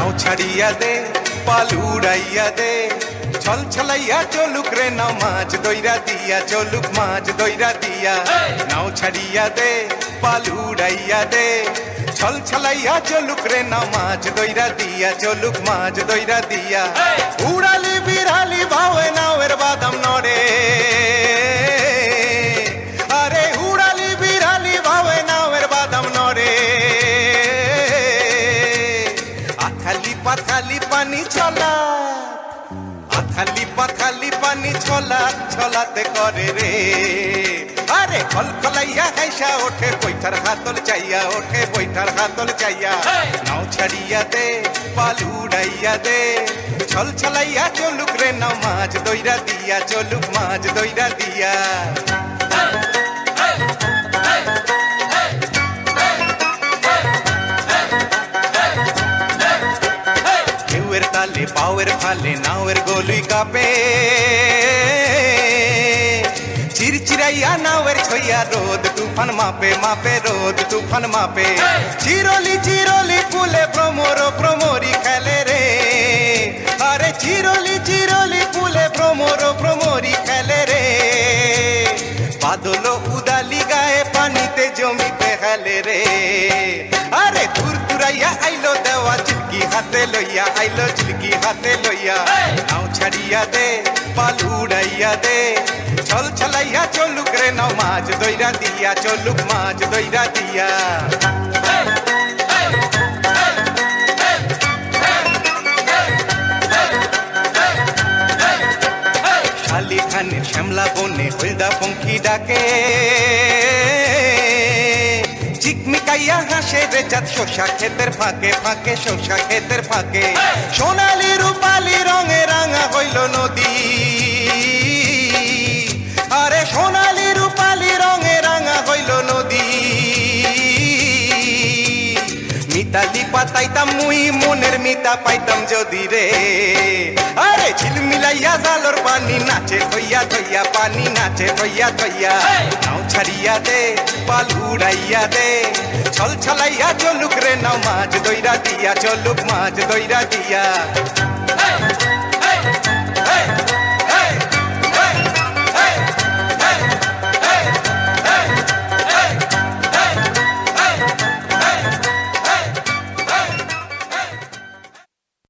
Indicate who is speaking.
Speaker 1: নাও ছাড়িয়া দে পাল উড়াইয়া দে ছল ছলাইয়া চলুক রে নাও মাছ দইরা দিয়া চলুক মাছ দইরা দিয়া নাও ছাড়িয়া দে পাল উড়াইয়া দে ছল ছলাইয়া চলুক রে নাও মাছ দইরা দিয়া চলুক মাছ দইরা দিয়া উড়ালি বিড়ালি ভাবে নাওয়ের বাদাম নড়ে আরে উড়ালি বিড়ালি ভাবে নাওয়ের বাদাম নড়ে আখালি পাখালি পানি ছলা আখালি পাখালি পানি ছলা ছলাতে করে রে আরে খলখলাইয়া হাইসা ওঠে বৈঠার হাতল চাইয়া ওঠে বৈঠার হাতল চাইয়া নাও ছাড়িয়া দে পাল উড়াইয়া দে ছল ছলাইয়া চলুক রে নাও মাছ দইরা দিয়া চলুক মাছ দইরা দিয়া ঢেউয়ের তালে পাওয়ের ফালে নাওয়ের গলুই কাপে চিরচিরাইয়া নাওয়ের ছইয়া রোদ তুফান মাপে মাপে রোদ তুফান মাপে চিরলি চিরলি ফুলে ভ্রমর ভ্রমরি খেলে রে আরে চিরলি চিরলি ফুলে ভ্রমর ভ্রমরি খেলে রে বাদল উদালি গায়ে পানিতে জমিতে খেলে রে আরে দূর দূরাইয়া আইলো দেওয়া চিলকি হাতে লইয়া আইলো চিলকি হাতে লইয়া নাও ছাড়িয়া দে পাল উড়াইয়া দে ছল ছলাইয়া চলুক রে নাও মাছ দইরা দিয়া চলুক মাছ দইরা দিয়া শালি খানে শ্যামলা বনে হলদা পঙ্খী ডাকে চিকমিকাইয়া হাসে রে চাঁদ শোষা ক্ষেতের ফাঁকে ফাঁকে শোষা ক্ষেতের ফাঁকে সোনালি রূপালি রঙে রাঙা হইল নদী আরে সোনালি রূপালি রঙে রাঙা হইল নদী মিতালি পাতাইতাম মুই মনের মিতা পাইতাম যদি রে আরে ঝিলমিলাইয়া জালর পানি নাচে হইয়া ধইয়া পানি নাচে হইয়া ধইয়া নাও ছাড়িয়া দে পাল উড়াইয়া দে ছল ছলাইয়া চলুক রে নাও মাছ দইরা দিয়া চলুক মাছ দইরা দিয়া